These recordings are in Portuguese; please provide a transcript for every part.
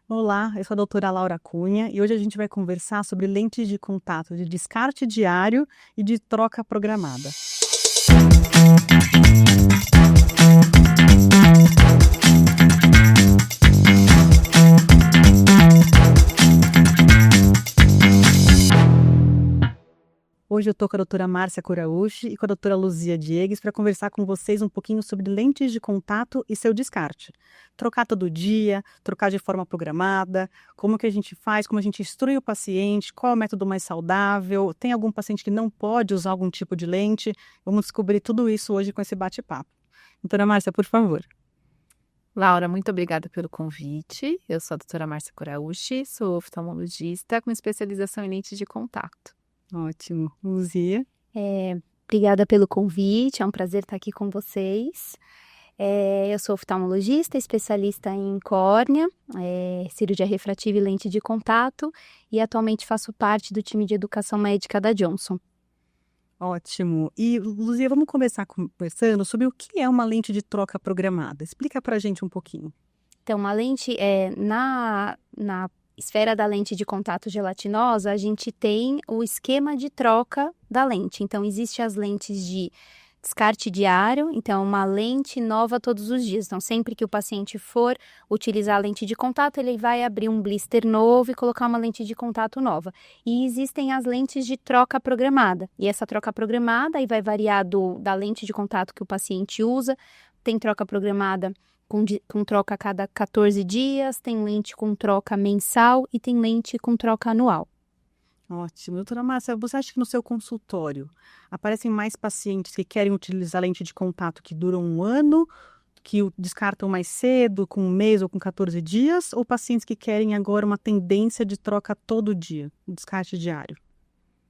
Olá, eu sou a doutora Laura Cunha e hoje a gente vai conversar sobre lentes de contato de descarte diário e de troca programada. Hoje eu estou com a doutora Márcia Kuraushi e com a doutora Luzia Diegues para conversar com vocês um pouquinho sobre lentes de contato e seu descarte. Trocar todo dia, trocar de forma programada, como que a gente faz, como a gente instrui o paciente, qual é o método mais saudável, tem algum paciente que não pode usar algum tipo de lente? Vamos descobrir tudo isso hoje com esse bate-papo. Doutora Márcia, por favor. Laura, muito obrigada pelo convite. Eu sou a doutora Márcia Kuraushi, sou oftalmologista com especialização em lentes de contato. Ótimo. Luzia? Obrigada pelo convite, é um prazer estar aqui com vocês. Eu sou oftalmologista, especialista em córnea, cirurgia refrativa e lente de contato e atualmente faço parte do time de educação médica da Johnson. Ótimo. E, Luzia, vamos começar conversando sobre o que é uma lente de troca programada. Explica pra gente um pouquinho. Então, uma lente, na esfera da lente de contato gelatinosa, a gente tem o esquema de troca da lente. Então, existem as lentes de descarte diário, então uma lente nova todos os dias. Então, sempre que o paciente for utilizar a lente de contato, ele vai abrir um blister novo e colocar uma lente de contato nova. E existem as lentes de troca programada. E essa troca programada aí vai variar da lente de contato que o paciente usa. Tem troca programada com troca a cada 14 dias, tem lente com troca mensal e tem lente com troca anual. Ótimo. Doutora Márcia, você acha que no seu consultório aparecem mais pacientes que querem utilizar lente de contato que duram um ano, que o descartam mais cedo, com um mês ou com 14 dias, ou pacientes que querem agora uma tendência de troca todo dia, descarte diário?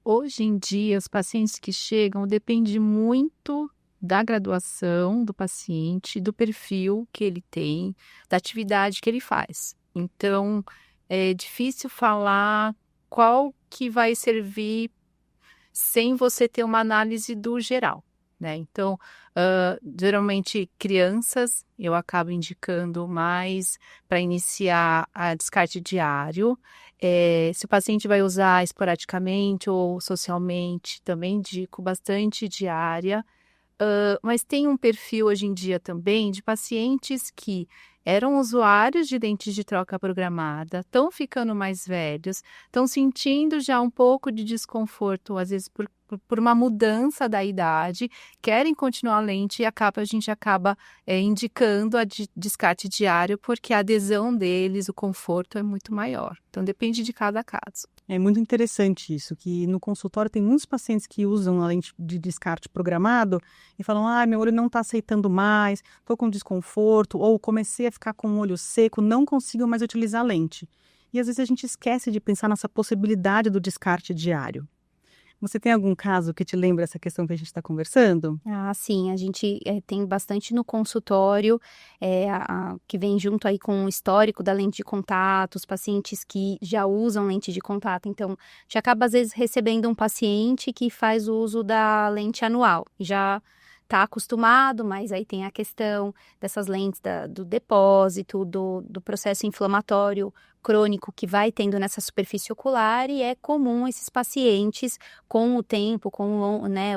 Hoje em dia, os pacientes que chegam depende muito da graduação do paciente, do perfil que ele tem, da atividade que ele faz. Então, é difícil falar qual que vai servir sem você ter uma análise do geral, né? Então, geralmente crianças eu acabo indicando mais para iniciar a descarte diário. Se o paciente vai usar esporadicamente ou socialmente, também indico bastante diária. Mas tem um perfil hoje em dia também de pacientes que eram usuários de lentes de troca programada, estão ficando mais velhos, estão sentindo já um pouco de desconforto, às vezes por uma mudança da idade, querem continuar a lente e a gente acaba indicando a descarte diário, porque a adesão deles, o conforto é muito maior. Então depende de cada caso. É muito interessante isso, que no consultório tem muitos pacientes que usam a lente de descarte programado e falam, meu olho não está aceitando mais, estou com desconforto, ou comecei a ficar com o olho seco, não consigo mais utilizar a lente. E às vezes a gente esquece de pensar nessa possibilidade do descarte diário. Você tem algum caso que te lembra essa questão que a gente está conversando? Sim, a gente tem bastante no consultório, que vem junto aí com o histórico da lente de contato, os pacientes que já usam lente de contato. Então, já acaba às vezes recebendo um paciente que faz o uso da lente anual, já está acostumado, mas aí tem a questão dessas lentes do depósito, do processo inflamatório crônico que vai tendo nessa superfície ocular, e é comum esses pacientes, com o tempo,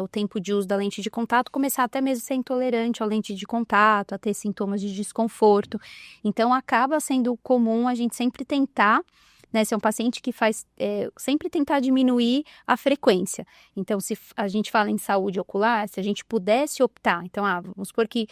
o tempo de uso da lente de contato, começar até mesmo a ser intolerante à lente de contato, a ter sintomas de desconforto. Então, acaba sendo comum a gente sempre tentar, né, se é um paciente que sempre tentar diminuir a frequência. Então, se a gente fala em saúde ocular, se a gente pudesse optar, então, vamos supor que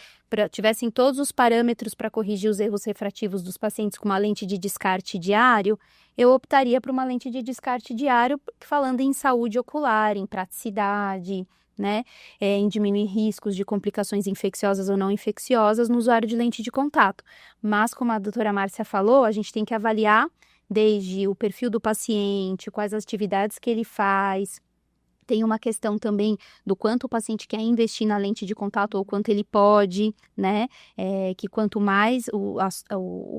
tivessem todos os parâmetros para corrigir os erros refrativos dos pacientes com uma lente de descarte diário, eu optaria por uma lente de descarte diário, falando em saúde ocular, em praticidade, né, em diminuir riscos de complicações infecciosas ou não infecciosas no usuário de lente de contato. Mas, como a doutora Márcia falou, a gente tem que avaliar desde o perfil do paciente, quais as atividades que ele faz. Tem uma questão também do quanto o paciente quer investir na lente de contato ou quanto ele pode, né? Que quanto mais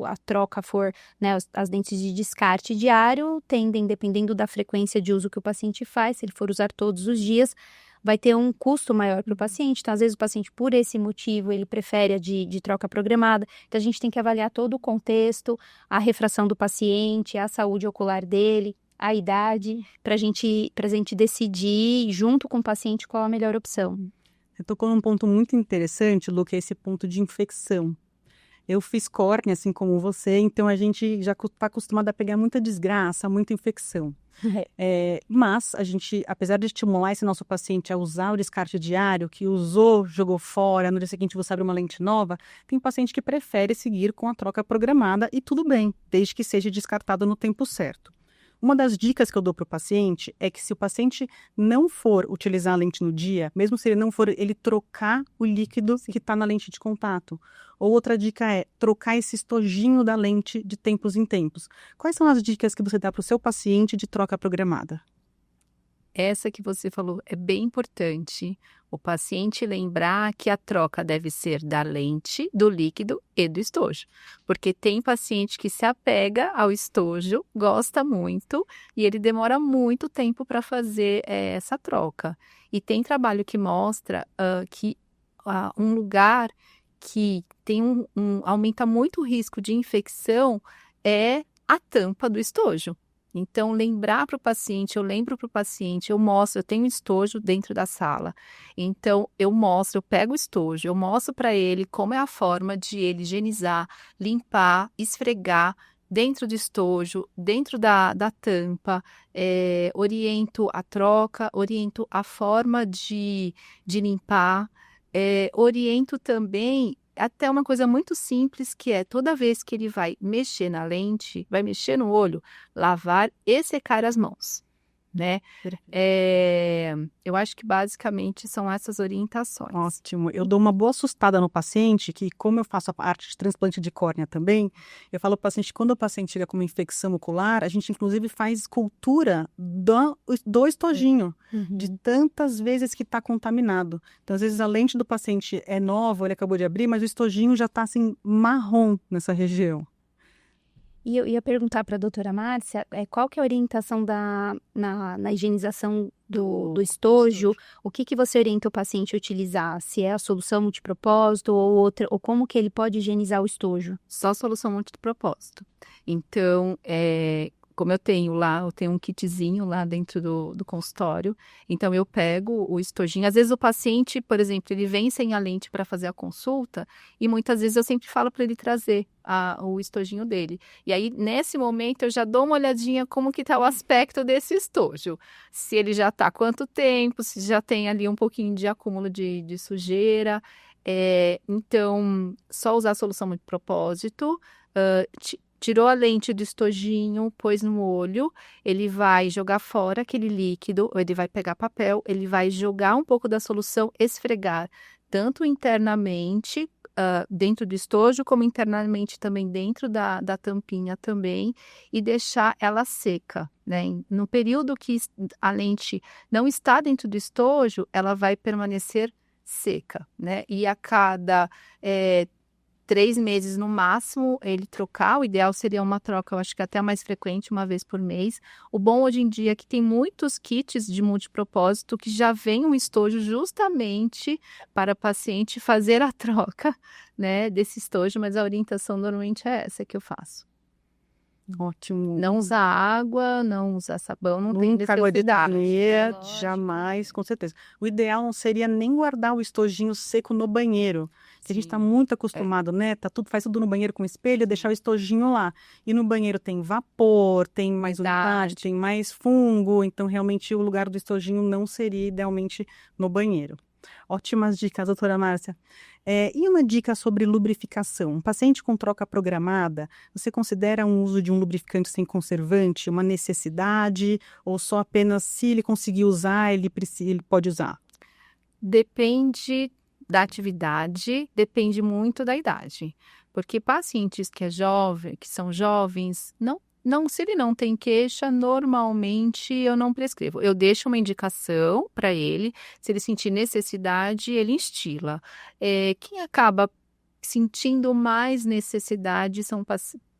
a troca for, né, as lentes de descarte diário tendem, dependendo da frequência de uso que o paciente faz, se ele for usar todos os dias, vai ter um custo maior para o paciente. Então, às vezes, o paciente, por esse motivo, ele prefere a de troca programada. Então, a gente tem que avaliar todo o contexto, a refração do paciente, a saúde ocular dele, a idade, para a gente decidir, junto com o paciente, qual a melhor opção. Você tocou num ponto muito interessante, Lu, que é esse ponto de infecção. Eu fiz córnea, assim como você, então a gente já está acostumado a pegar muita desgraça, muita infecção. Mas a gente, apesar de estimular esse nosso paciente a usar o descarte diário, que usou, jogou fora, no dia seguinte você abre uma lente nova, tem paciente que prefere seguir com a troca programada e tudo bem, desde que seja descartado no tempo certo. Uma das dicas que eu dou para o paciente é que se o paciente não for utilizar a lente no dia, mesmo se ele não for, ele trocar o líquido que está na lente de contato. Ou outra dica é trocar esse estojinho da lente de tempos em tempos. Quais são as dicas que você dá para o seu paciente de troca programada? Essa que você falou é bem importante. O paciente lembrar que a troca deve ser da lente, do líquido e do estojo. Porque tem paciente que se apega ao estojo, gosta muito e ele demora muito tempo para fazer essa troca. E tem trabalho que mostra que um lugar que tem aumenta muito o risco de infecção é a tampa do estojo. Então, lembrar para o paciente, eu lembro para o paciente, eu mostro, eu tenho estojo dentro da sala. Então, eu pego o estojo, eu mostro para ele como é a forma de ele higienizar, limpar, esfregar dentro do estojo, dentro da tampa, oriento a troca, oriento a forma de limpar, oriento também até uma coisa muito simples, que é toda vez que ele vai mexer na lente, vai mexer no olho, lavar e secar as mãos, né? Eu acho que basicamente são essas orientações. Ótimo. Eu dou uma boa assustada no paciente, que como eu faço a parte de transplante de córnea também, eu falo para o paciente que quando o paciente chega com uma infecção ocular, a gente inclusive faz cultura do estojinho, de tantas vezes que está contaminado. Então, às vezes a lente do paciente é nova, ele acabou de abrir, mas o estojinho já está assim marrom nessa região. E eu ia perguntar para a doutora Márcia, qual que é a orientação na higienização do estojo? O que você orienta o paciente a utilizar? Se é a solução multipropósito ou outra, ou como que ele pode higienizar o estojo? Só solução multipropósito. Então, como eu tenho um kitzinho lá dentro do consultório, então eu pego o estojinho. Às vezes o paciente, por exemplo, ele vem sem a lente para fazer a consulta e muitas vezes eu sempre falo para ele trazer o estojinho dele. E aí, nesse momento, eu já dou uma olhadinha como que está o aspecto desse estojo. Se ele já está há quanto tempo, se já tem ali um pouquinho de acúmulo de sujeira. Então, só usar a solução multipropósito, tirou a lente do estojinho, pôs no olho, ele vai jogar fora aquele líquido, ou ele vai pegar papel, ele vai jogar um pouco da solução, esfregar, tanto internamente, dentro do estojo, como internamente também dentro da tampinha também, e deixar ela seca, né? No período que a lente não está dentro do estojo, ela vai permanecer seca, né? E a cada 3 meses no máximo ele trocar, o ideal seria uma troca, eu acho que até mais frequente, uma vez por mês. O bom hoje em dia é que tem muitos kits de multipropósito que já vem um estojo justamente para o paciente fazer a troca, né, desse estojo, mas a orientação normalmente é essa que eu faço. Ótimo. Não usar água, não usar sabão, não tem água de necessidade. torneira, jamais, com certeza. O ideal não seria nem guardar o estojinho seco no banheiro. Que a gente está muito acostumado, né? Faz tudo no banheiro com espelho, deixar o estojinho lá. E no banheiro tem vapor, tem mais umidade, tem mais fungo. Então, realmente, o lugar do estojinho não seria idealmente no banheiro. Ótimas dicas, doutora Márcia. E uma dica sobre lubrificação. Um paciente com troca programada, você considera um uso de um lubrificante sem conservante uma necessidade? Ou só apenas se ele conseguir usar, ele pode usar? Depende da atividade, depende muito da idade. Porque pacientes que são jovens, se ele não tem queixa, normalmente eu não prescrevo. Eu deixo uma indicação para ele, se ele sentir necessidade, ele instila. Quem acaba sentindo mais necessidade são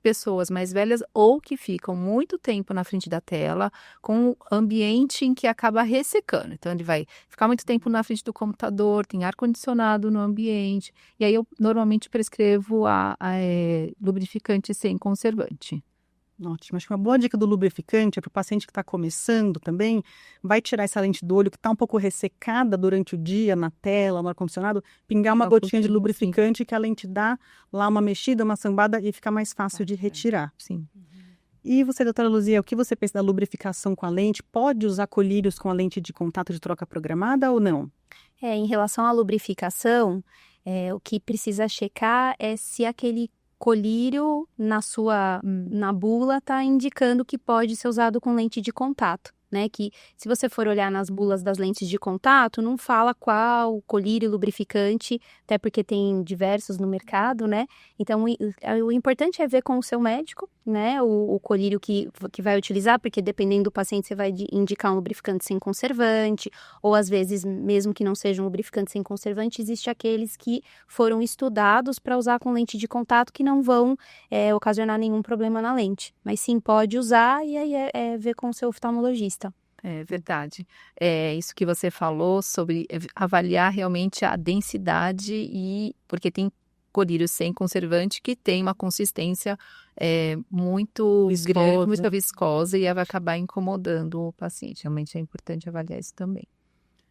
pessoas mais velhas ou que ficam muito tempo na frente da tela com um ambiente em que acaba ressecando. Então, ele vai ficar muito tempo na frente do computador, tem ar-condicionado no ambiente. E aí, eu normalmente prescrevo lubrificante sem conservante. Ótimo. Acho que uma boa dica do lubrificante é para o paciente que está começando também, vai tirar essa lente do olho que está um pouco ressecada durante o dia, na tela, no ar-condicionado, pingar uma gotinha de lubrificante que a lente dá lá uma mexida, uma sambada e fica mais fácil de retirar. Sim. E você, doutora Luzia, o que você pensa da lubrificação com a lente? Pode usar colírios com a lente de contato de troca programada ou não? Em relação à lubrificação, o que precisa checar é se aquele colírio na bula está indicando que pode ser usado com lente de contato, né? Que se você for olhar nas bulas das lentes de contato, não fala qual colírio lubrificante, até porque tem diversos no mercado, né? Então, o importante é ver com o seu médico, né? O colírio que vai utilizar, porque dependendo do paciente, você vai indicar um lubrificante sem conservante, ou às vezes, mesmo que não seja um lubrificante sem conservante, existe aqueles que foram estudados para usar com lente de contato que não vão ocasionar nenhum problema na lente. Mas sim, pode usar e aí ver com o seu oftalmologista. É verdade. É isso que você falou sobre avaliar realmente a densidade porque tem colírio sem conservante que tem uma consistência muito grande, muito viscosa e vai acabar incomodando o paciente. Realmente é importante avaliar isso também.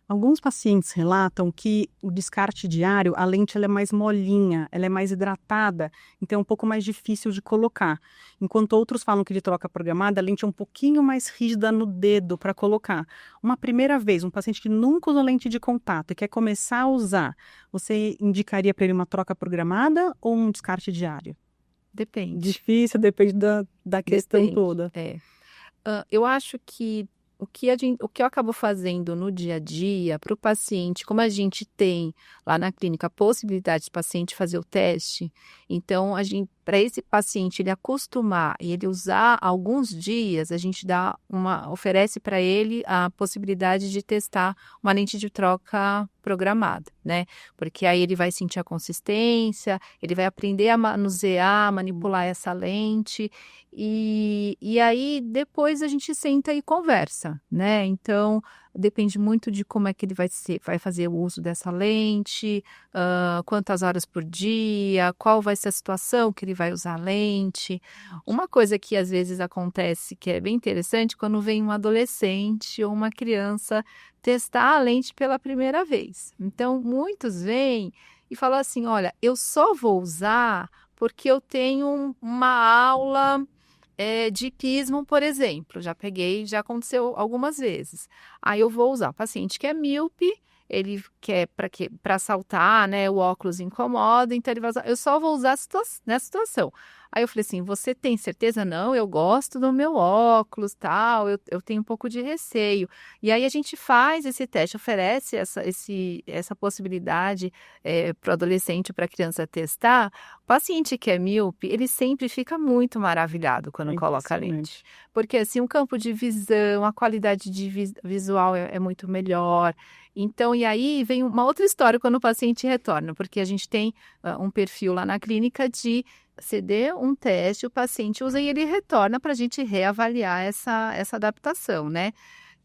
Alguns pacientes relatam que o descarte diário, a lente ela é mais molinha, ela é mais hidratada, então é um pouco mais difícil de colocar. Enquanto outros falam que de troca programada, a lente é um pouquinho mais rígida no dedo para colocar. Uma primeira vez, um paciente que nunca usou lente de contato e quer começar a usar, você indicaria para ele uma troca programada ou um descarte diário? Depende. Difícil, depende da questão toda. Eu acho que o que eu acabo fazendo no dia a dia para o paciente, como a gente tem lá na clínica a possibilidade do paciente fazer o teste, então para esse paciente ele acostumar e ele usar alguns dias, a gente oferece para ele a possibilidade de testar uma lente de troca programada, né? Porque aí ele vai sentir a consistência, ele vai aprender a manusear, manipular essa lente e aí depois a gente senta e conversa, né? Então depende muito de como é que ele vai fazer o uso dessa lente, quantas horas por dia, qual vai ser a situação que ele vai usar a lente. Uma coisa que às vezes acontece que é bem interessante quando vem um adolescente ou uma criança testar a lente pela primeira vez. Então, muitos vêm e falam assim, olha, eu só vou usar porque eu tenho uma aula de hipismo, por exemplo, já aconteceu algumas vezes. Aí eu vou usar. O paciente que é míope, ele quer para saltar, né? O óculos incomoda, então ele vai usar. Eu só vou usar nessa situação. Aí eu falei assim, você tem certeza? Não, eu gosto do meu óculos, tal, eu tenho um pouco de receio. E aí a gente faz esse teste, oferece essa possibilidade para o adolescente, para a criança testar. O paciente que é míope, ele sempre fica muito maravilhado quando coloca a lente. Porque assim, o campo de visão, a qualidade visual é muito melhor. Então, e aí vem uma outra história quando o paciente retorna, porque a gente tem um perfil lá na clínica de ceder um teste, o paciente usa e ele retorna para a gente reavaliar essa adaptação, né?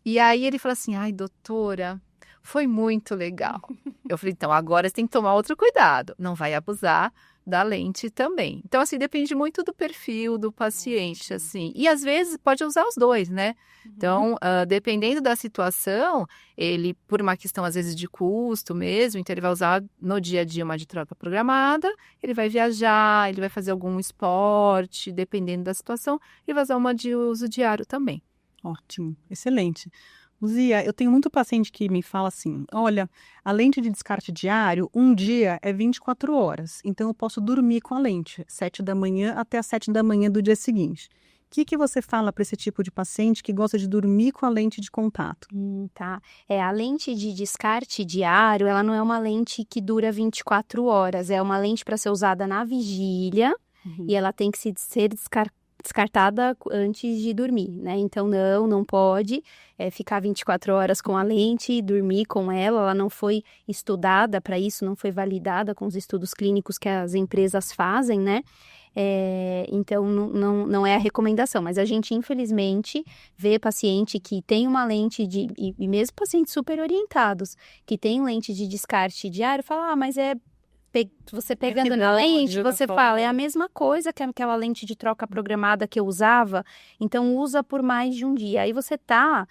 E aí ele fala assim, ai, doutora, foi muito legal. Eu falei, então agora você tem que tomar outro cuidado, não vai abusar da lente também. Então, assim, depende muito do perfil do paciente, assim. E, às vezes, pode usar os dois, né? Então, dependendo da situação, ele, por uma questão, às vezes, de custo mesmo, então ele vai usar no dia a dia uma de troca programada, ele vai viajar, ele vai fazer algum esporte, dependendo da situação, ele vai usar uma de uso diário também. Ótimo, excelente. Luzia, eu tenho muito paciente que me fala assim, olha, a lente de descarte diário, um dia é 24 horas, então eu posso dormir com a lente, 7 da manhã até as 7 da manhã do dia seguinte. O que você fala para esse tipo de paciente que gosta de dormir com a lente de contato? Tá. A lente de descarte diário, ela não é uma lente que dura 24 horas, é uma lente para ser usada na vigília e ela tem que ser descartada antes de dormir, né? Então, não pode ficar 24 horas com a lente e dormir com ela não foi estudada para isso, não foi validada com os estudos clínicos que as empresas fazem, né? Então, não é a recomendação, mas a gente, infelizmente, vê paciente que tem uma lente e mesmo pacientes super orientados, que tem lente de descarte diário, fala, mas você pegando na lente, você fala, é a mesma coisa que aquela lente de troca programada que eu usava, então usa por mais de um dia. Aí você tá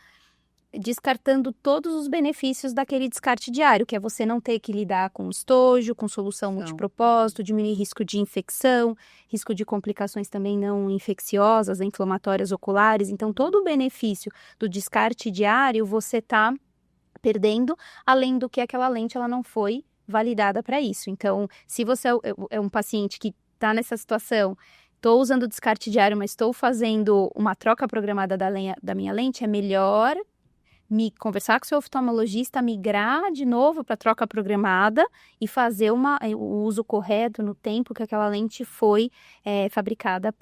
descartando todos os benefícios daquele descarte diário, que é você não ter que lidar com estojo, com solução multipropósito, diminuir risco de infecção, risco de complicações também não infecciosas, inflamatórias oculares. Então, todo o benefício do descarte diário você tá perdendo, além do que aquela lente ela não foi validada para isso. Então, se você é um paciente que está nessa situação, estou usando o descarte diário, mas estou fazendo uma troca programada da minha lente, é melhor conversar com o seu oftalmologista, migrar de novo para troca programada e fazer o uso correto no tempo que aquela lente foi fabricada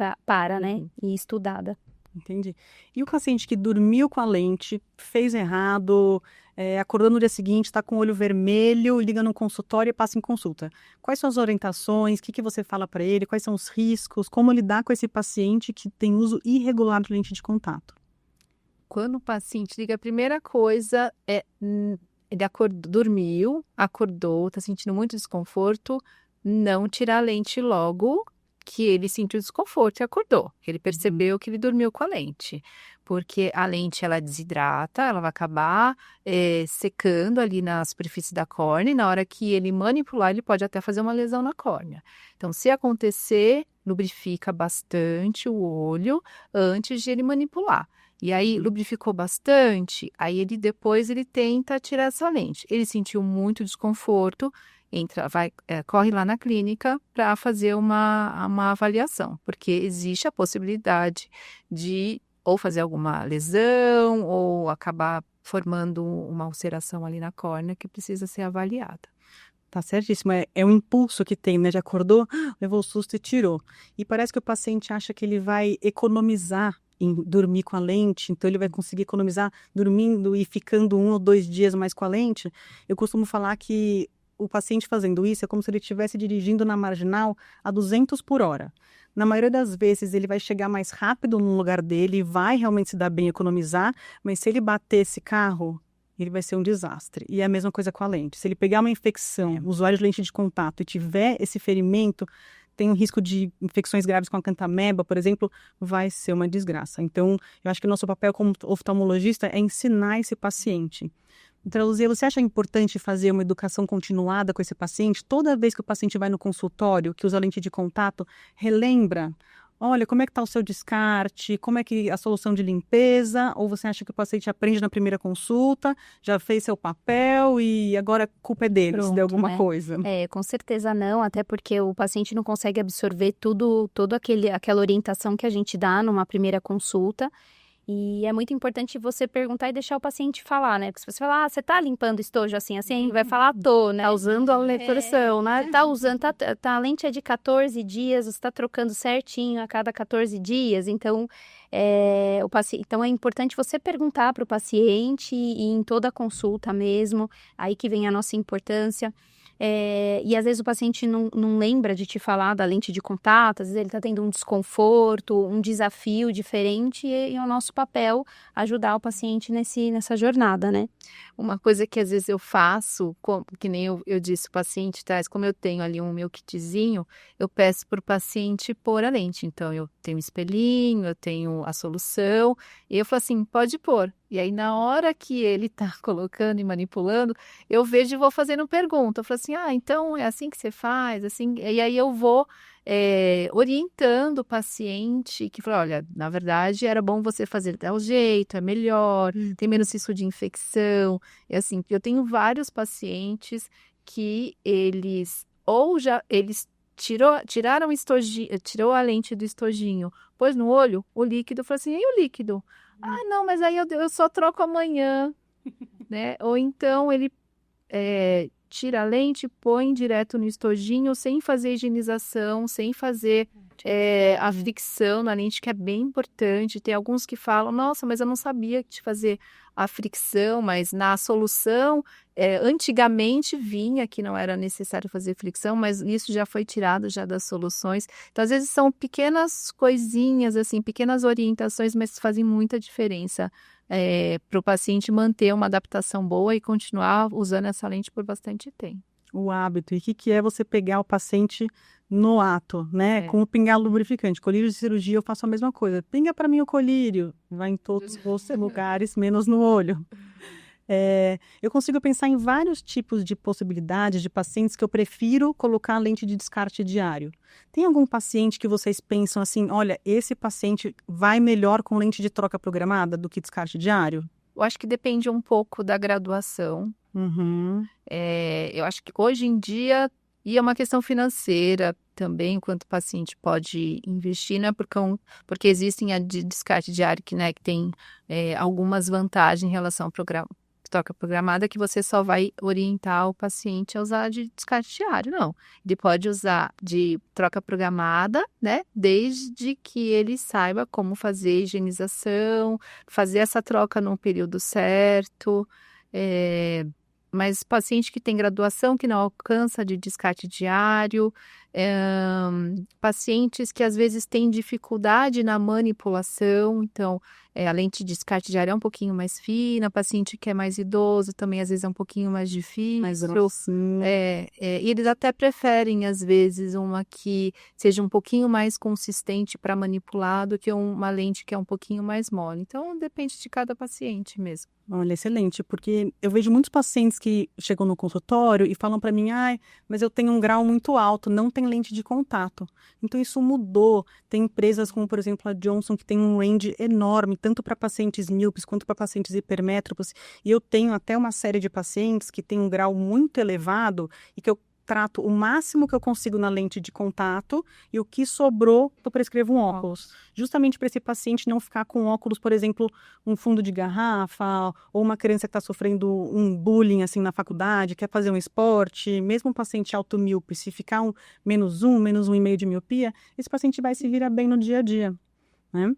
né, e estudada. Entendi. E o paciente que dormiu com a lente, fez errado, acordou no dia seguinte, está com o olho vermelho, liga no consultório e passa em consulta. Quais são as orientações? O que você fala para ele? Quais são os riscos? Como lidar com esse paciente que tem uso irregular de lente de contato? Quando o paciente liga, a primeira coisa é ele dormiu, acordou, está sentindo muito desconforto, não tirar a lente logo que ele sentiu desconforto e acordou, que ele percebeu que ele dormiu com a lente, porque a lente ela desidrata, ela vai acabar secando ali na superfície da córnea e na hora que ele manipular ele pode até fazer uma lesão na córnea. Então, se acontecer, lubrifica bastante o olho antes de ele manipular. E aí, lubrificou bastante, aí depois ele tenta tirar essa lente. Ele sentiu muito desconforto, corre lá na clínica para fazer uma avaliação, porque existe a possibilidade de ou fazer alguma lesão ou acabar formando uma ulceração ali na córnea que precisa ser avaliada. Tá certíssimo, é um impulso que tem, né? Já acordou, levou o susto e tirou. E parece que o paciente acha que ele vai economizar em dormir com a lente, então ele vai conseguir economizar dormindo e ficando 1 ou 2 dias mais com a lente. Eu costumo falar que o paciente fazendo isso é como se ele estivesse dirigindo na marginal a 200 por hora. Na maioria das vezes ele vai chegar mais rápido no lugar dele, vai realmente se dar bem economizar, mas se ele bater esse carro, ele vai ser um desastre. E é a mesma coisa com a lente. Se ele pegar uma infecção, usuário de lente de contato, e tiver esse ferimento, tem um risco de infecções graves com a cantameba, por exemplo, vai ser uma desgraça. Então, eu acho que o nosso papel como oftalmologista é ensinar esse paciente. Doutora Luzia, você acha importante fazer uma educação continuada com esse paciente? Toda vez que o paciente vai no consultório, que usa lente de contato, relembra, olha, como é que está o seu descarte, como é que a solução de limpeza, ou você acha que o paciente aprende na primeira consulta, já fez seu papel e agora a culpa é dele, se der alguma coisa? Com certeza não, até porque o paciente não consegue absorver toda aquela orientação que a gente dá numa primeira consulta. E é muito importante você perguntar e deixar o paciente falar, né? Porque se você falar, você tá limpando estojo assim, vai falar, tô, né? Tá usando a letração, né? Tá usando, a lente é de 14 dias, você tá trocando certinho a cada 14 dias, então então é importante você perguntar para o paciente e em toda a consulta mesmo, aí que vem a nossa importância. E às vezes o paciente não lembra de te falar da lente de contato, às vezes ele está tendo um desconforto, um desafio diferente e é o nosso papel ajudar o paciente nessa jornada, né? Uma coisa que às vezes eu faço, que nem eu disse, o paciente traz, como eu tenho ali um meu kitzinho, eu peço para o paciente pôr a lente. Então, eu tenho um espelhinho, eu tenho a solução, e eu falo assim, pode pôr. E aí, na hora que ele está colocando e manipulando, eu vejo e vou fazendo pergunta. Eu falo assim, então é assim que você faz? Assim. E aí eu vou orientando o paciente, que fala, olha, na verdade, era bom você fazer de tal jeito, é melhor, tem menos risco de infecção. E assim, eu tenho vários pacientes que eles tiraram o estojinho, tirou a lente do estojinho, pôs no olho o líquido, falou assim, e o líquido? Não, mas aí eu só troco amanhã, né? Ou então ele tira a lente, põe direto no estojinho, sem fazer higienização, sem fazer a fricção na lente, que é bem importante. Tem alguns que falam, nossa, mas eu não sabia de fazer a fricção, mas na solução, antigamente vinha que não era necessário fazer fricção, mas isso já foi tirado já das soluções. Então, às vezes são pequenas coisinhas, assim, pequenas orientações, mas fazem muita diferença para o paciente manter uma adaptação boa e continuar usando essa lente por bastante tempo. O hábito. E o que é você pegar o paciente no ato, né? Com o pingar lubrificante. Colírio de cirurgia, eu faço a mesma coisa. Pinga para mim o colírio. Vai em todos os lugares, menos no olho. Eu consigo pensar em vários tipos de possibilidades de pacientes que eu prefiro colocar a lente de descarte diário. Tem algum paciente que vocês pensam assim, olha, esse paciente vai melhor com lente de troca programada do que descarte diário? Eu acho que depende um pouco da graduação. Uhum. Eu acho que hoje em dia, e é uma questão financeira também, quanto o paciente pode investir, não é porque existem a de descarte diário que tem algumas vantagens em relação ao troca programada, que você só vai orientar o paciente a usar de descarte diário, não. Ele pode usar de troca programada, né? Desde que ele saiba como fazer higienização, fazer essa troca no período certo. Mas paciente que tem graduação, que não alcança de descarte diário, pacientes que às vezes têm dificuldade na manipulação, então a lente de descarte diário é um pouquinho mais fina, paciente que é mais idoso também às vezes é um pouquinho mais difícil. Mais grossinho. E eles até preferem às vezes uma que seja um pouquinho mais consistente para manipular do que uma lente que é um pouquinho mais mole. Então depende de cada paciente mesmo. Olha, excelente, porque eu vejo muitos pacientes que chegam no consultório e falam para mim, mas eu tenho um grau muito alto, não tem lente de contato. Então isso mudou. Tem empresas como, por exemplo, a Johnson, que tem um range enorme, tanto para pacientes míopes quanto para pacientes hipermétropes. E eu tenho até uma série de pacientes que tem um grau muito elevado e que eu trato o máximo que eu consigo na lente de contato e o que sobrou, eu prescrevo um óculos. Justamente para esse paciente não ficar com óculos, por exemplo, um fundo de garrafa, ou uma criança que está sofrendo um bullying assim na faculdade, quer fazer um esporte, mesmo um paciente automíope, se ficar menos 1,5 de miopia, esse paciente vai se virar bem no dia a dia, né?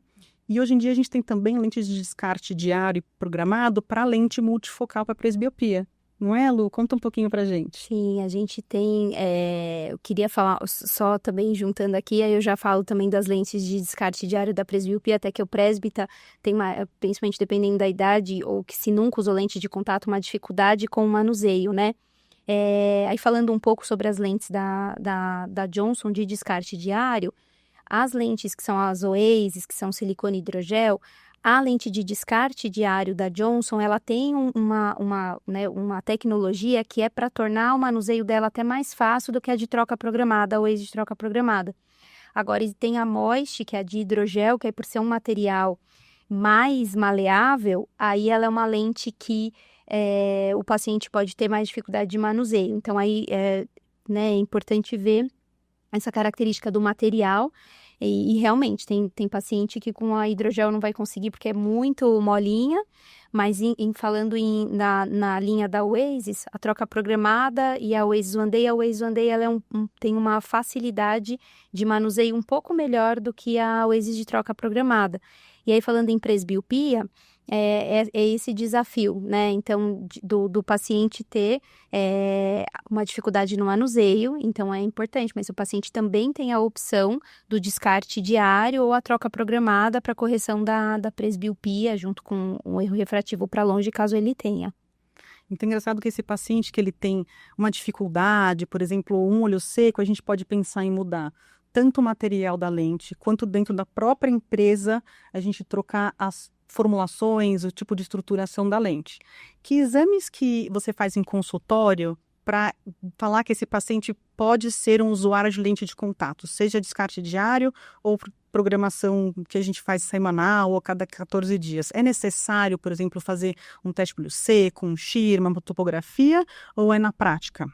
E hoje em dia a gente tem também lentes de descarte diário e programado para lente multifocal para presbiopia. Não é, Lu? Conta um pouquinho pra gente. Sim, a gente tem, eu queria falar, só também juntando aqui, aí eu já falo também das lentes de descarte diário da presbiopia, até que o presbita tem, principalmente dependendo da idade, ou que se nunca usou lente de contato, uma dificuldade com o manuseio, né? Aí falando um pouco sobre as lentes da Johnson de descarte diário, as lentes que são as Oasis, que são silicone e hidrogel, a lente de descarte diário da Johnson, ela tem uma tecnologia que é para tornar o manuseio dela até mais fácil do que a de troca programada, a Oasis de troca programada. Agora, tem a Moist, que é a de hidrogel, que é por ser um material mais maleável, aí ela é uma lente que o paciente pode ter mais dificuldade de manuseio. Então, aí é importante ver essa característica do material. E realmente, tem paciente que com a hidrogel não vai conseguir porque é muito molinha, mas falando na linha da Oasis, a troca programada e a Oasis One Day, ela tem uma facilidade de manuseio um pouco melhor do que a Oasis de troca programada. E aí, falando em presbiopia, é esse desafio, né? Então, do paciente ter uma dificuldade no manuseio, então é importante, mas o paciente também tem a opção do descarte diário ou a troca programada para correção da presbiopia, junto com um erro refrativo para longe, caso ele tenha. Então, é engraçado que esse paciente que ele tem uma dificuldade, por exemplo, um olho seco, a gente pode pensar em mudar tanto o material da lente, quanto dentro da própria empresa, a gente trocar as formulações, o tipo de estruturação da lente. Que exames que você faz em consultório para falar que esse paciente pode ser um usuário de lente de contato, seja descarte diário ou programação que a gente faz semanal ou a cada 14 dias? É necessário, por exemplo, fazer um teste de olho seco, um Schirr, uma topografia, ou é na prática?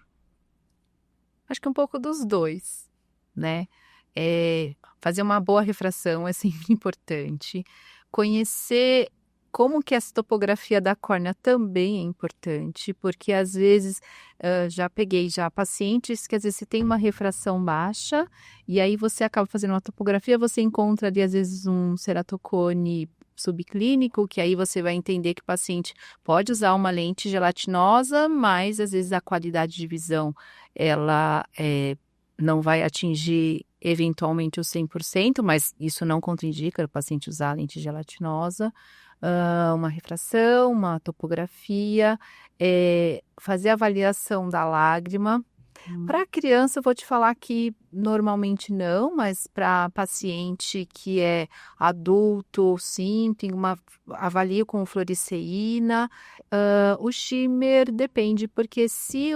Acho que um pouco dos dois, né? Fazer uma boa refração é sempre importante. Conhecer como que essa topografia da córnea também é importante, porque às vezes já peguei pacientes que às vezes você tem uma refração baixa e aí você acaba fazendo uma topografia, você encontra ali às vezes um ceratocone subclínico, que aí você vai entender que o paciente pode usar uma lente gelatinosa, mas às vezes a qualidade de visão ela não vai atingir eventualmente os 100%, mas isso não contraindica o paciente usar a lente gelatinosa. Uma refração, uma topografia, fazer a avaliação da lágrima. Para criança, eu vou te falar que normalmente não, mas para paciente que é adulto, sim, avalio com fluoresceína. O shimmer depende, porque se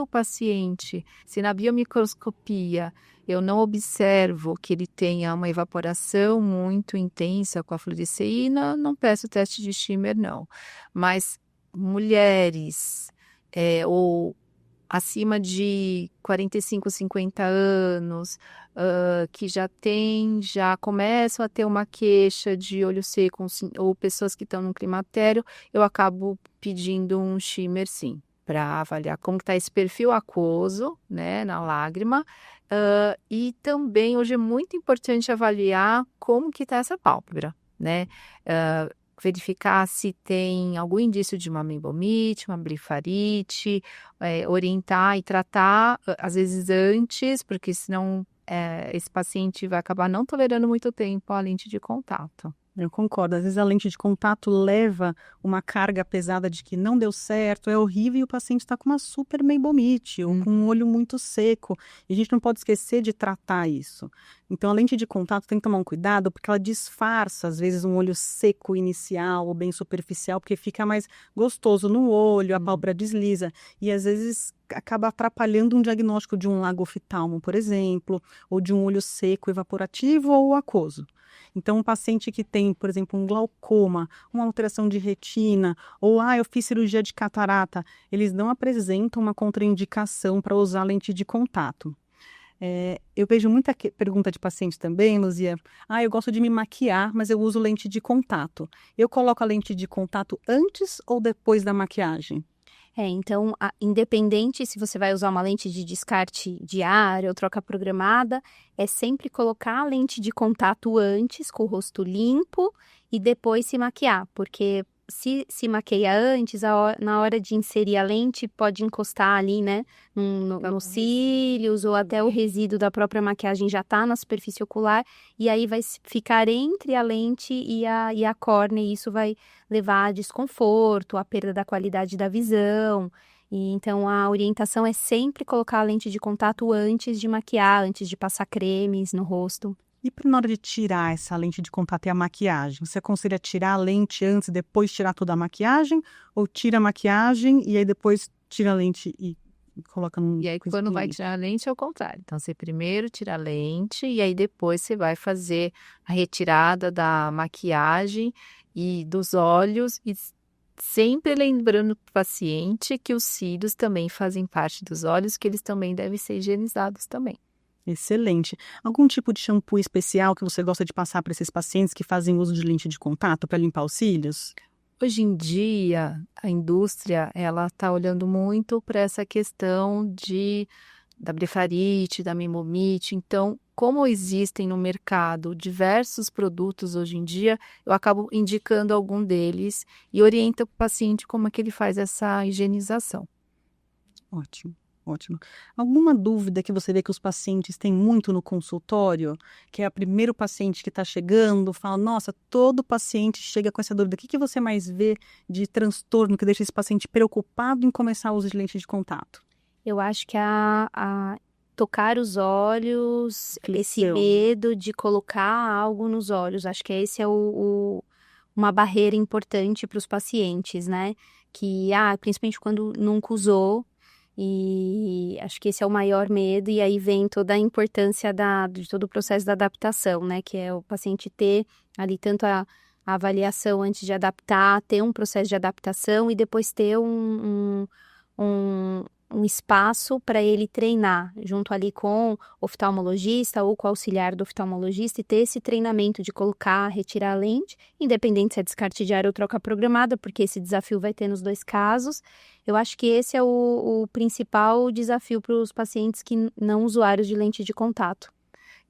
na biomicroscopia eu não observo que ele tenha uma evaporação muito intensa com a fluoresceína, não peço teste de shimmer, não. Mas mulheres ou acima de 45, 50 anos, que já começam a ter uma queixa de olho seco, ou pessoas que estão no climatério, eu acabo pedindo um shimmer, sim, para avaliar como está esse perfil aquoso, né, na lágrima. E também, hoje é muito importante avaliar como que está essa pálpebra, né? Verificar se tem algum indício de uma meiomite, uma blefarite, orientar e tratar, às vezes antes, porque senão esse paciente vai acabar não tolerando muito tempo a lente de contato. Eu concordo, às vezes a lente de contato leva uma carga pesada de que não deu certo, é horrível e o paciente está com uma super meibomite ou com um olho muito seco. E a gente não pode esquecer de tratar isso. Então a lente de contato tem que tomar um cuidado porque ela disfarça às vezes um olho seco inicial ou bem superficial, porque fica mais gostoso no olho, a pálpebra desliza e às vezes acaba atrapalhando um diagnóstico de um lagoftalmo, por exemplo, ou de um olho seco evaporativo ou aquoso. Então, um paciente que tem, por exemplo, um glaucoma, uma alteração de retina, ou eu fiz cirurgia de catarata, eles não apresentam uma contraindicação para usar lente de contato. Eu vejo muita pergunta de paciente também, Luzia. Eu gosto de me maquiar, mas eu uso lente de contato. Eu coloco a lente de contato antes ou depois da maquiagem? Então, independente se você vai usar uma lente de descarte diária ou troca programada, é sempre colocar a lente de contato antes, com o rosto limpo, e depois se maquiar, porque se maqueia antes, na hora de inserir a lente, pode encostar ali, né, nos cílios, ou até o resíduo da própria maquiagem já tá na superfície ocular, e aí vai ficar entre a lente e a córnea, e isso vai levar a desconforto, a perda da qualidade da visão. E então a orientação é sempre colocar a lente de contato antes de maquiar, antes de passar cremes no rosto. E na hora de tirar essa lente de contato e a maquiagem, você aconselha tirar a lente antes e depois tirar toda a maquiagem? Ou tira a maquiagem e aí depois tira a lente e coloca num... E aí, quando vai tirar a lente, é o contrário. Então, você primeiro tira a lente e aí depois você vai fazer a retirada da maquiagem e dos olhos, e sempre lembrando para o paciente que os cílios também fazem parte dos olhos, que eles também devem ser higienizados também. Excelente. Algum tipo de shampoo especial que você gosta de passar para esses pacientes que fazem uso de lente de contato para limpar os cílios? Hoje em dia, a indústria ela está olhando muito para essa questão da blefarite, da meiomite. Então, como existem no mercado diversos produtos hoje em dia, eu acabo indicando algum deles e oriento o paciente como é que ele faz essa higienização. Ótimo. Ótimo. Alguma dúvida que você vê que os pacientes têm muito no consultório? Que é o primeiro paciente que está chegando, fala, nossa, todo paciente chega com essa dúvida. O que você mais vê de transtorno que deixa esse paciente preocupado em começar o uso de lente de contato? Eu acho que a tocar os olhos, esse Aflição. medo de colocar algo nos olhos, acho que esse é uma barreira importante para os pacientes, né? Que, principalmente quando nunca usou, e acho que esse é o maior medo, e aí vem toda a importância de todo o processo da adaptação, né? Que é o paciente ter ali tanto a avaliação antes de adaptar, ter um processo de adaptação e depois ter um espaço para ele treinar junto ali com o oftalmologista ou com o auxiliar do oftalmologista e ter esse treinamento de colocar, retirar a lente, independente se é descarte diário ou troca programada, porque esse desafio vai ter nos 2 casos. Eu acho que esse é o principal desafio para os pacientes que não usuários de lente de contato.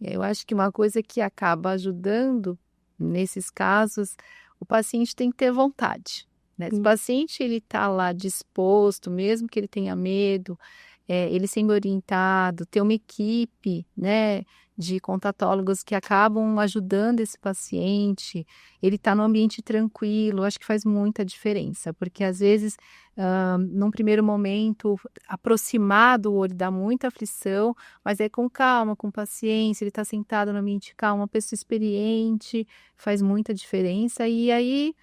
Eu acho que uma coisa que acaba ajudando nesses casos, o paciente tem que ter vontade, né? Se o paciente ele está lá disposto, mesmo que ele tenha medo, ele sendo orientado, ter uma equipe, né, de contatólogos que acabam ajudando esse paciente, ele está no ambiente tranquilo, acho que faz muita diferença, porque às vezes, num primeiro momento, aproximar do olho dá muita aflição, mas é com calma, com paciência, ele está sentado no ambiente calmo, uma pessoa experiente, faz muita diferença, e aí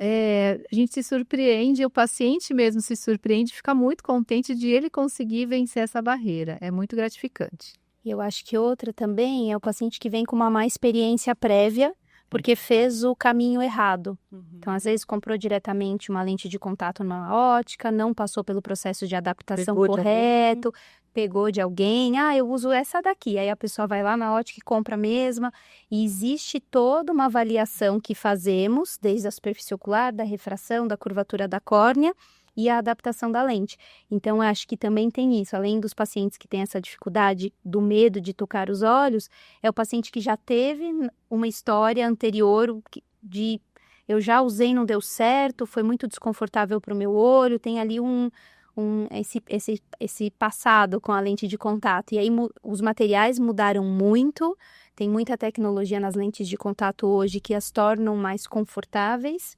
a gente se surpreende, o paciente mesmo se surpreende, fica muito contente de ele conseguir vencer essa barreira, é muito gratificante. E eu acho que outra também é o paciente que vem com uma má experiência prévia, porque fez o caminho errado. Então, às vezes, comprou diretamente uma lente de contato numa ótica, não passou pelo processo de adaptação correto, pegou de alguém, eu uso essa daqui. Aí a pessoa vai lá na ótica e compra a mesma. E existe toda uma avaliação que fazemos, desde a superfície ocular, da refração, da curvatura da córnea, e a adaptação da lente. Então, eu acho que também tem isso. Além dos pacientes que têm essa dificuldade do medo de tocar os olhos, é o paciente que já teve uma história anterior de eu já usei, não deu certo, foi muito desconfortável para o meu olho, tem ali esse passado com a lente de contato. E aí os materiais mudaram muito, tem muita tecnologia nas lentes de contato hoje que as tornam mais confortáveis.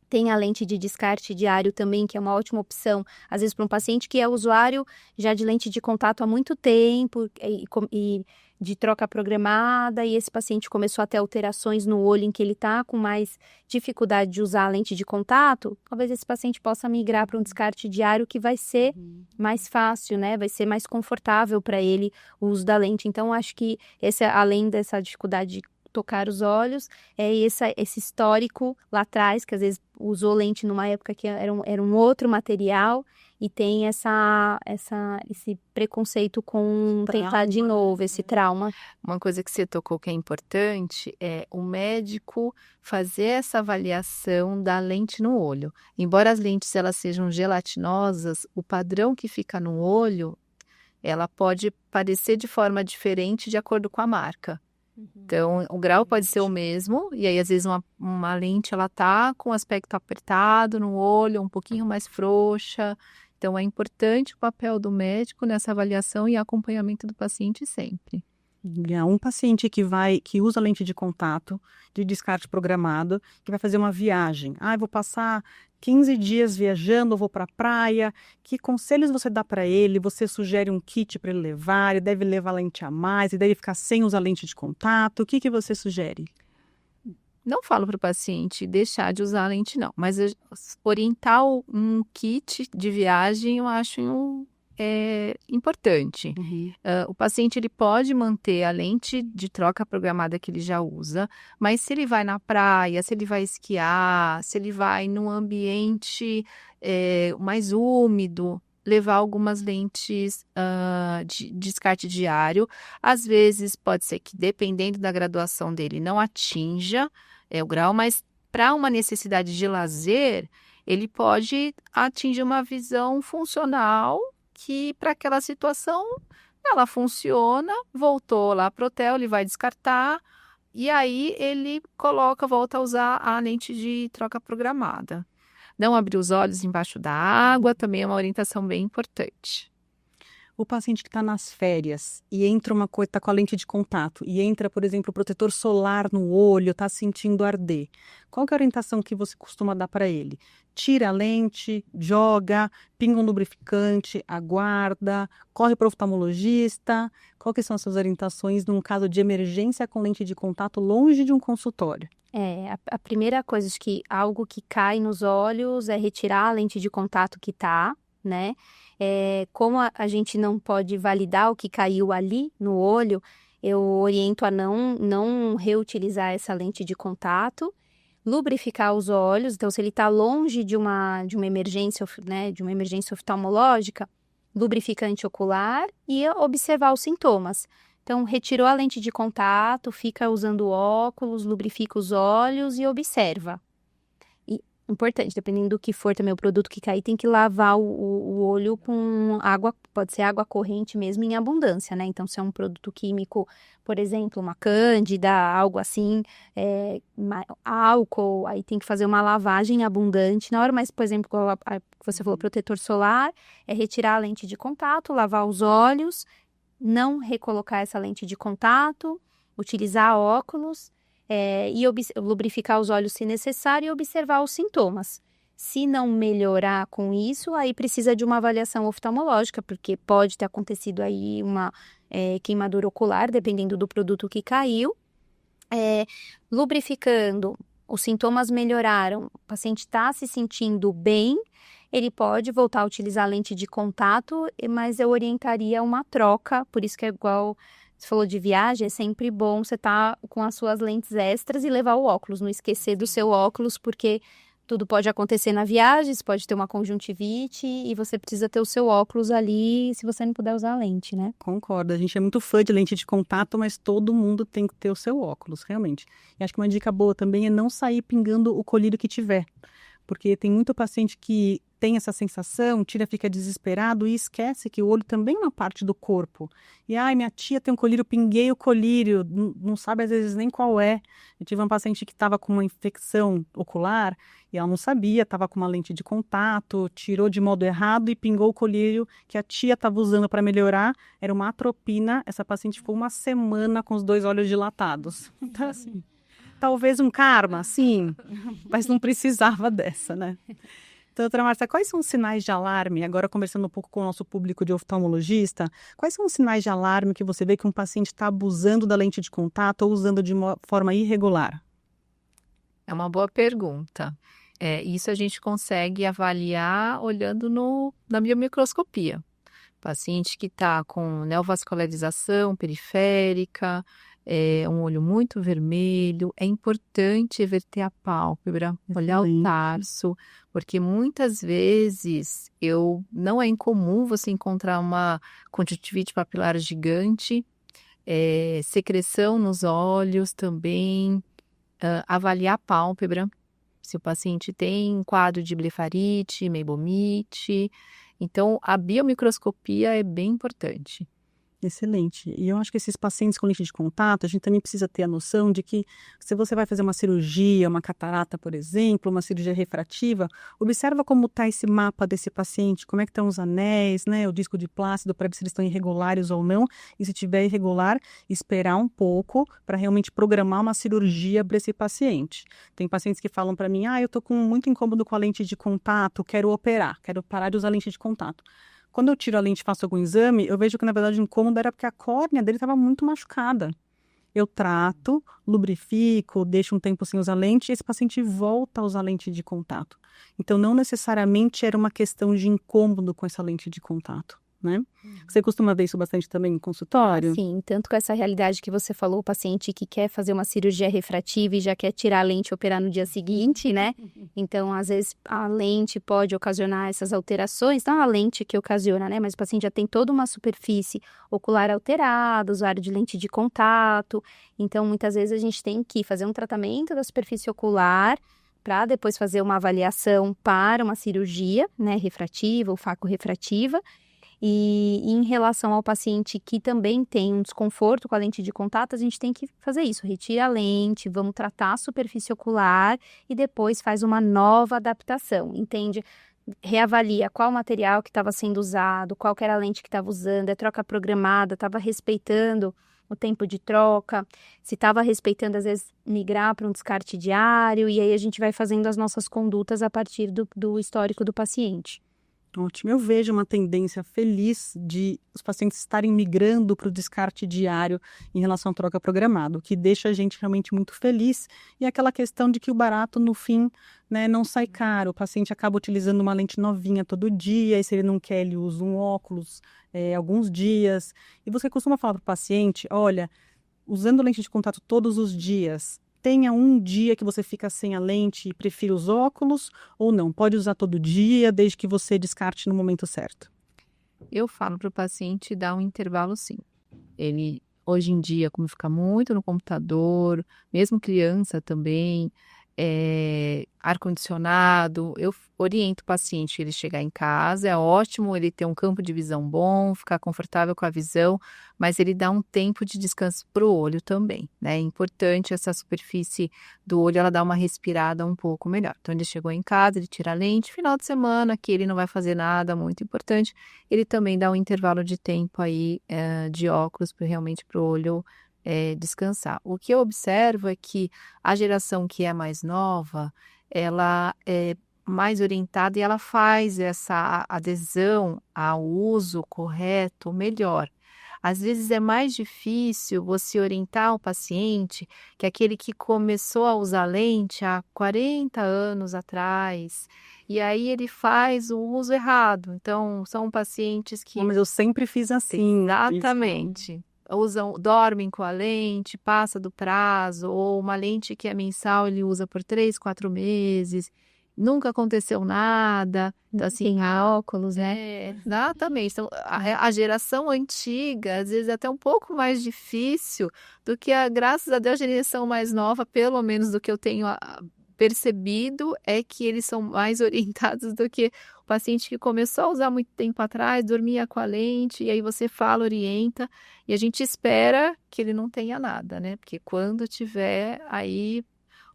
Tem a lente de descarte diário também, que é uma ótima opção, às vezes para um paciente que é usuário já de lente de contato há muito tempo e de troca programada, e esse paciente começou a ter alterações no olho em que ele está com mais dificuldade de usar a lente de contato, talvez esse paciente possa migrar para um descarte diário que vai ser mais fácil, né? Vai ser mais confortável para ele o uso da lente. Então, acho que além dessa dificuldade de tocar os olhos, é esse histórico lá atrás, que às vezes usou lente numa época que era um outro material, e tem esse preconceito com tentar de novo, esse trauma. Uma coisa que você tocou que é importante é o médico fazer essa avaliação da lente no olho. Embora as lentes elas sejam gelatinosas, o padrão que fica no olho, ela pode parecer de forma diferente de acordo com a marca. Então, o grau pode ser o mesmo, e aí às vezes uma lente ela tá com aspecto apertado no olho, um pouquinho mais frouxa. Então, é importante o papel do médico nessa avaliação e acompanhamento do paciente sempre. Um paciente que usa lente de contato, de descarte programado, que vai fazer uma viagem. Eu vou passar 15 dias viajando, eu vou para a praia. Que conselhos você dá para ele? Você sugere um kit para ele levar? Ele deve levar lente a mais? Ele deve ficar sem usar lente de contato? O que você sugere? Não falo para o paciente deixar de usar a lente, não. Mas orientar um kit de viagem, eu acho importante. O paciente ele pode manter a lente de troca programada que ele já usa, mas se ele vai na praia, se ele vai esquiar, se ele vai num ambiente mais úmido, levar algumas lentes de descarte diário. Às vezes pode ser que, dependendo da graduação dele, não atinja o grau, mas para uma necessidade de lazer, ele pode atingir uma visão funcional que para aquela situação ela funciona, voltou lá para o hotel, ele vai descartar e aí ele volta a usar a lente de troca programada. Não abrir os olhos embaixo da água também é uma orientação bem importante. O paciente que está nas férias e entra uma coisa, está com a lente de contato e entra, por exemplo, o protetor solar no olho, está sentindo arder. Qual que é a orientação que você costuma dar para ele? Tira a lente, joga, pinga um lubrificante, aguarda, corre para o oftalmologista. Qual que são as suas orientações num caso de emergência com lente de contato longe de um consultório? A primeira coisa, acho que algo que cai nos olhos é retirar a lente de contato que tá, né? Como a gente não pode validar o que caiu ali no olho, eu oriento a não reutilizar essa lente de contato. lubrificar os olhos. Então, se ele está longe de uma emergência, né, de uma emergência oftalmológica, lubrificante ocular e observar os sintomas. Então, retirou a lente de contato, fica usando óculos, lubrifica os olhos e observa. E, importante, dependendo do que for também o produto que cair, tem que lavar o olho com água, pode ser água corrente mesmo em abundância, né? Então, se é um produto químico, por exemplo, uma cândida, algo assim, álcool, aí tem que fazer uma lavagem abundante na hora, mas, por exemplo, que você falou, protetor solar, é retirar a lente de contato, lavar os olhos, não recolocar essa lente de contato, utilizar óculos e lubrificar os olhos se necessário e observar os sintomas. Se não melhorar com isso, aí precisa de uma avaliação oftalmológica, porque pode ter acontecido aí uma queimadura ocular, dependendo do produto que caiu. Lubrificando, os sintomas melhoraram, o paciente está se sentindo bem, ele pode voltar a utilizar a lente de contato, mas eu orientaria uma troca, por isso que é igual, você falou de viagem, é sempre bom você estar com as suas lentes extras e levar o óculos, não esquecer do seu óculos, porque tudo pode acontecer na viagem, você pode ter uma conjuntivite e você precisa ter o seu óculos ali se você não puder usar a lente, né? Concordo, a gente é muito fã de lente de contato, mas todo mundo tem que ter o seu óculos, realmente. E acho que uma dica boa também é não sair pingando o colírio que tiver, porque tem muito paciente que tem essa sensação, fica desesperado e esquece que o olho também é uma parte do corpo. E, minha tia tem um colírio, pinguei o colírio, não sabe às vezes nem qual é. Eu tive uma paciente que estava com uma infecção ocular e ela não sabia, estava com uma lente de contato, tirou de modo errado e pingou o colírio que a tia estava usando para melhorar. Era uma atropina, essa paciente ficou uma semana com os 2 olhos dilatados. Então, assim, talvez um karma, sim, mas não precisava dessa, né? Então, doutora Márcia, quais são os sinais de alarme? Agora, conversando um pouco com o nosso público de oftalmologista, quais são os sinais de alarme que você vê que um paciente está abusando da lente de contato ou usando de uma forma irregular? É uma boa pergunta. Isso a gente consegue avaliar olhando na biomicroscopia. Paciente que está com neovascularização periférica, um olho muito vermelho, é importante verter a pálpebra, olhar o tarso, porque muitas vezes não é incomum você encontrar uma conjuntivite papilar gigante, secreção nos olhos também, avaliar a pálpebra, se o paciente tem quadro de blefarite, meibomite. Então, a biomicroscopia é bem importante. Excelente. E eu acho que esses pacientes com lente de contato, a gente também precisa ter a noção de que se você vai fazer uma cirurgia, uma catarata, por exemplo, uma cirurgia refrativa, observa como está esse mapa desse paciente, como é que estão os anéis, né, o disco de plácido, para ver se eles estão irregulares ou não. E se tiver irregular, esperar um pouco para realmente programar uma cirurgia para esse paciente. Tem pacientes que falam para mim, eu estou com muito incômodo com a lente de contato, quero operar, quero parar de usar lente de contato. Quando eu tiro a lente e faço algum exame, eu vejo que, na verdade, o incômodo era porque a córnea dele estava muito machucada. Eu trato, lubrifico, deixo um tempo sem usar lente e esse paciente volta a usar lente de contato. Então, não necessariamente era uma questão de incômodo com essa lente de contato, né? Você costuma ver isso bastante também em consultório? Sim, tanto com essa realidade que você falou, o paciente que quer fazer uma cirurgia refrativa e já quer tirar a lente e operar no dia seguinte, né? Então, às vezes, a lente pode ocasionar essas alterações, não a lente que ocasiona, né? Mas o paciente já tem toda uma superfície ocular alterada, usuário de lente de contato. Então, muitas vezes a gente tem que fazer um tratamento da superfície ocular para depois fazer uma avaliação para uma cirurgia, né? Refrativa ou faco-refrativa. E em relação ao paciente que também tem um desconforto com a lente de contato, a gente tem que fazer isso, retira a lente, vamos tratar a superfície ocular e depois faz uma nova adaptação, entende? Reavalia qual material que estava sendo usado, qual que era a lente que estava usando, é troca programada, estava respeitando o tempo de troca, se estava respeitando, às vezes, migrar para um descarte diário, e aí a gente vai fazendo as nossas condutas a partir do histórico do paciente. Ótimo. Eu vejo uma tendência feliz de os pacientes estarem migrando para o descarte diário em relação à troca programada, o que deixa a gente realmente muito feliz. E aquela questão de que o barato, no fim, né, não sai caro. O paciente acaba utilizando uma lente novinha todo dia, e se ele não quer, ele usa um óculos alguns dias. E você costuma falar para o paciente, olha, usando lente de contato todos os dias, tenha um dia que você fica sem a lente e prefira os óculos ou não? Pode usar todo dia, desde que você descarte no momento certo. Eu falo para o paciente dar um intervalo sim. Ele, hoje em dia, como fica muito no computador, mesmo criança também, ar-condicionado, eu oriento o paciente ele chegar em casa, é ótimo ele ter um campo de visão bom, ficar confortável com a visão, mas ele dá um tempo de descanso para o olho também, né? É importante essa superfície do olho, ela dá uma respirada um pouco melhor. Então, ele chegou em casa, ele tira a lente, final de semana, que ele não vai fazer nada muito importante, ele também dá um intervalo de tempo aí, de óculos, realmente para o olho descansar. O que eu observo é que a geração que é mais nova, ela é mais orientada e ela faz essa adesão ao uso correto melhor. Às vezes é mais difícil você orientar o paciente, que é aquele que começou a usar lente há 40 anos atrás, e aí ele faz o uso errado. Então, são pacientes que Mas eu sempre fiz assim. exatamente. Dormem com a lente, passa do prazo, ou uma lente que é mensal, ele usa por 3, 4 meses, nunca aconteceu nada. Então, assim, Tem óculos, né? exatamente. Então, a geração antiga, às vezes, é até um pouco mais difícil do que graças a Deus, a geração mais nova, pelo menos do que eu tenho percebido, é que eles são mais orientados do que o paciente que começou a usar muito tempo atrás, dormia com a lente, e aí você fala, orienta, e a gente espera que ele não tenha nada, né? Porque quando tiver aí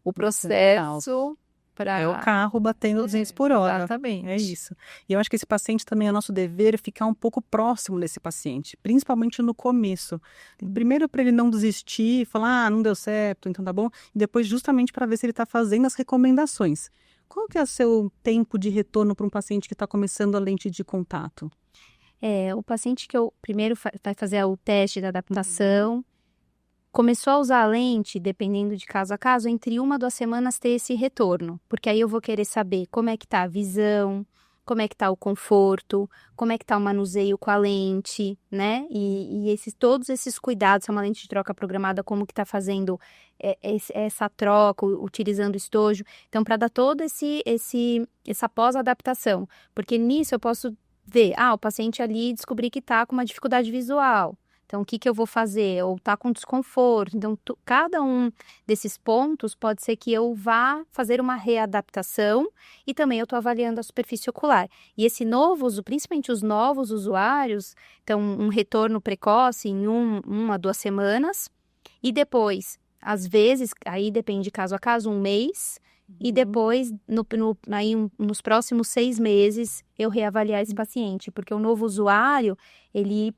o processo para... É o carro batendo 200 por hora. Exatamente. É isso. E eu acho que esse paciente também é nosso dever ficar um pouco próximo desse paciente, principalmente no começo. Primeiro para ele não desistir, falar, não deu certo, então tá bom. E depois justamente para ver se ele está fazendo as recomendações. Qual que é o seu tempo de retorno para um paciente que está começando a lente de contato? O paciente que eu primeiro vai fazer o teste da adaptação, começou a usar a lente, dependendo de caso a caso, entre 1 a 2 semanas ter esse retorno. Porque aí eu vou querer saber como é que tá a visão, como é que tá o conforto, como é que tá o manuseio com a lente, né? E todos esses cuidados, se é uma lente de troca programada, como que tá fazendo essa troca, utilizando estojo. Então, para dar todo essa pós-adaptação. Porque nisso eu posso ver, o paciente ali descobri que tá com uma dificuldade visual. Então, o que eu vou fazer? Ou tá com desconforto. Então, cada um desses pontos pode ser que eu vá fazer uma readaptação e também eu estou avaliando a superfície ocular. E esse novo uso, principalmente os novos usuários, então um retorno precoce em 1 a 2 semanas e depois, às vezes, aí depende de caso a caso, 1 mês e depois, nos próximos 6 meses, eu reavaliar esse paciente, porque o novo usuário, ele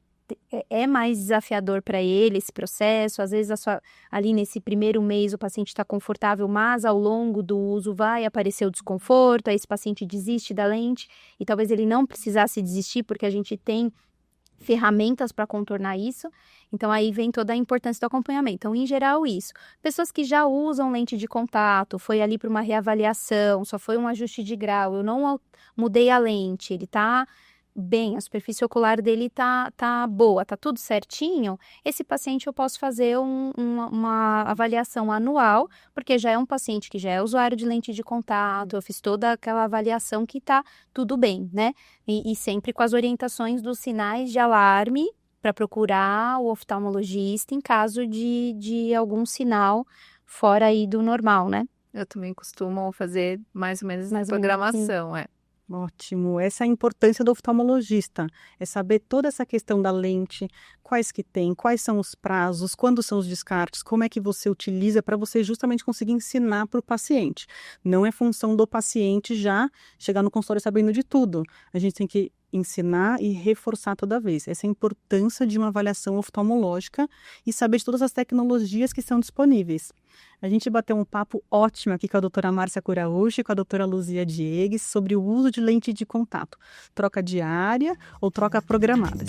é mais desafiador para ele esse processo, às vezes ali nesse primeiro mês o paciente está confortável, mas ao longo do uso vai aparecer o desconforto, aí esse paciente desiste da lente e talvez ele não precisasse desistir porque a gente tem ferramentas para contornar isso, então aí vem toda a importância do acompanhamento. Então, em geral, isso. Pessoas que já usam lente de contato, foi ali para uma reavaliação, só foi um ajuste de grau, eu não mudei a lente, ele está bem, a superfície ocular dele tá boa, tá tudo certinho, esse paciente eu posso fazer uma avaliação anual, porque já é um paciente que já é usuário de lente de contato, eu fiz toda aquela avaliação que tá tudo bem, né? E sempre com as orientações dos sinais de alarme para procurar o oftalmologista em caso de algum sinal fora aí do normal, né? Eu também costumo fazer mais ou menos essa programação, Ótimo, essa é a importância do oftalmologista, é saber toda essa questão da lente, quais que tem, quais são os prazos, quando são os descartes, como é que você utiliza para você justamente conseguir ensinar para o paciente. Não é função do paciente já chegar no consultório sabendo de tudo, a gente tem que ensinar e reforçar toda vez. Essa é a importância de uma avaliação oftalmológica e saber de todas as tecnologias que são disponíveis. A gente bateu um papo ótimo aqui com a doutora Márcia Kurawushi e com a doutora Luzia Diegues sobre o uso de lente de contato, troca diária ou troca programada.